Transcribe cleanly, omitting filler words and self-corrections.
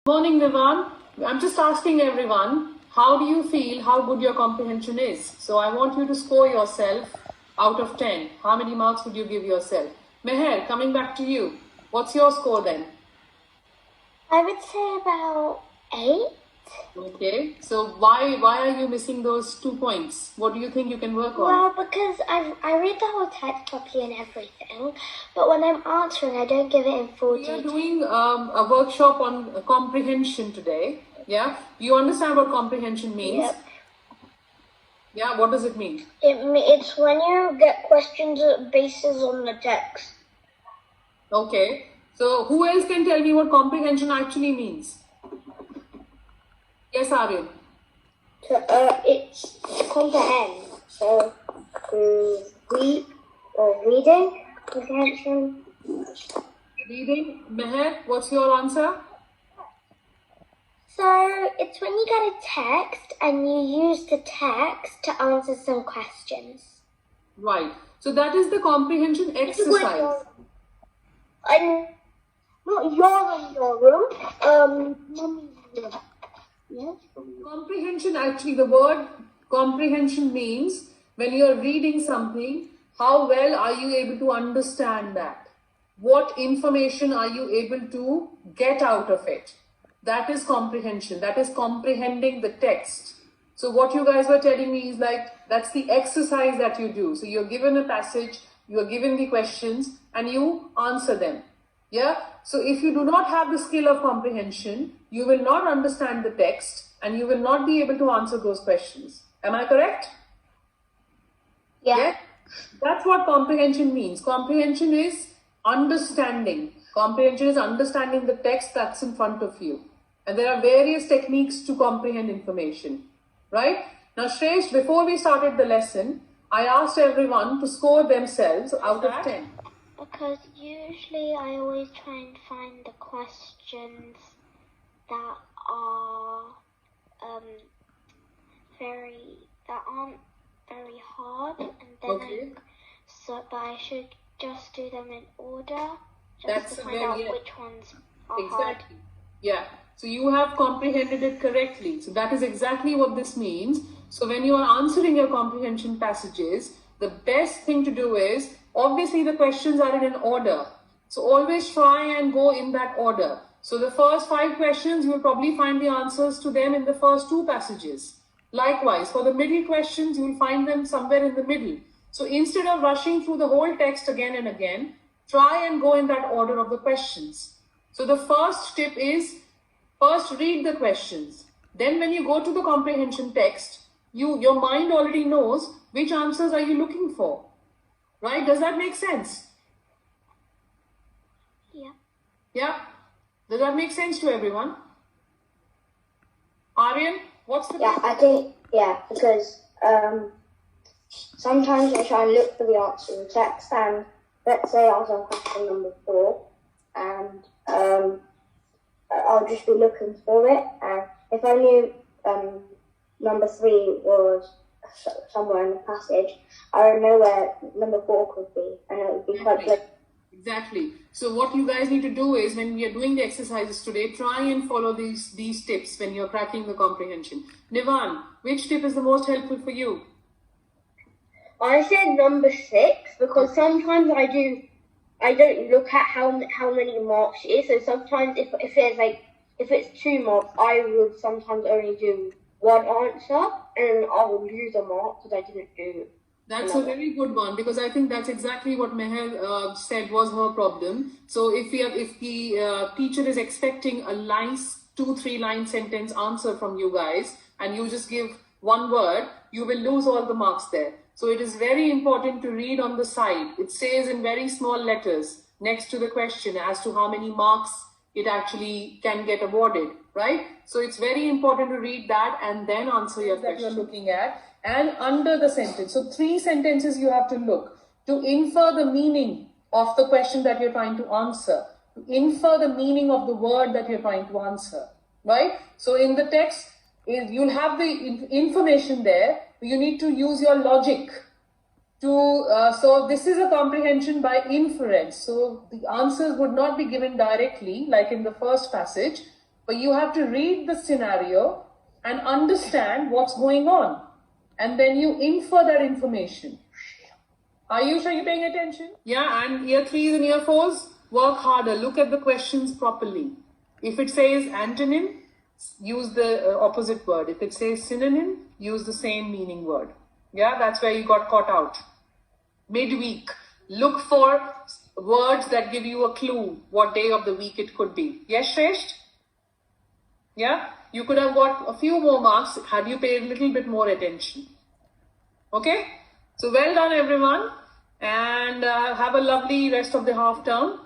Morning, Vivan. I'm just asking everyone, how do you feel how good your comprehension is? So I want you to score yourself out of 10. How many marks would you give yourself? Meher, coming back to you. What's your score then? I would say about 8. Okay. So why are you missing those 2 points? What do you think you can work on? Well, because I read the whole text properly and everything, but when I'm answering, I don't give it in full detail. We are doing a workshop on comprehension today. Yeah? You understand what comprehension means? Yep. Yeah, what does it mean? It's when you get questions bases on the text. Okay. So who else can tell me what comprehension actually means? Yes, Aryan. It's comprehend. So reading comprehension. Reading. Meher, what's your answer? So it's when you get a text and you use the text to answer some questions. Right. So that is the comprehension exercise. I'm not in your room. Mommy's room. Yes. Comprehension, actually, the word comprehension means when you are reading something, how well are you able to understand that? What information are you able to get out of it? That is comprehension. That is comprehending the text. So what you guys were telling me is like, that's the exercise that you do. So you're given a passage, you're given the questions, and you answer them. Yeah. So if you do not have the skill of comprehension, you will not understand the text and you will not be able to answer those questions. Am I correct? Yeah. That's what comprehension means. Comprehension is understanding. Comprehension is understanding the text that's in front of you. And there are various techniques to comprehend information. Right? Now, Shresh, before we started the lesson, I asked everyone to score themselves out of 10. Because usually I always try and find the questions that are aren't very hard, and then but I should just do them in order to find out which ones are hard. Yeah. So you have comprehended it correctly. So that is exactly what this means. So when you are answering your comprehension passages, the best thing to do is, obviously the questions are in an order. So always try and go in that order. So the first 5 questions, you will probably find the answers to them in the first 2 passages. Likewise, for the middle questions, you will find them somewhere in the middle. So instead of rushing through the whole text again and again, try and go in that order of the questions. So the first tip is, first read the questions. Then when you go to the comprehension text, your mind already knows which answers are you looking for. Right? Does that make sense? Yeah. Yeah? Does that make sense to everyone? Aryan, what's the... Yeah, I think, because sometimes I try and look for the answer in text, and let's say I was on question number 4, and I'll just be looking for it, and if I knew number 3 was somewhere in the passage, I would know where number 4 could be, and it would be quite clear. Exactly. So what you guys need to do is, when we are doing the exercises today, try and follow these tips when you're cracking the comprehension. Nivan, which tip is the most helpful for you? I said number 6 because sometimes I don't look at how many marks it is. So sometimes if it's 2 marks, I would sometimes only do 1 answer, and I will lose a mark because I didn't do. That's a very good one, because I think that's exactly what Meher said was her problem. So if the teacher is expecting a 2-3 line sentence answer from you guys, and you just give 1 word, you will lose all the marks there. So it is very important to read on the side. It says in very small letters next to the question as to how many marks it actually can get awarded, right? So it's very important to read that and then answer your question that you're looking at. And under the sentence. So 3 sentences you have to look to infer the meaning of the question that you're trying to answer, to infer the meaning of the word that you're trying to answer, right? So in the text, you'll have the information there. You need to use your logic so this is a comprehension by inference. So the answers would not be given directly like in the first passage. but you have to read the scenario and understand what's going on. And then you infer that information. Are you sure you're paying attention? Yeah, and year 3s and year 4s, work harder. Look at the questions properly. If it says antonym, use the opposite word. If it says synonym, use the same meaning word. Yeah, that's where you got caught out. Midweek, look for words that give you a clue what day of the week it could be. Yes, Shresht? Yeah, you could have got a few more marks had you paid a little bit more attention. Okay, so well done everyone, and have a lovely rest of the half term.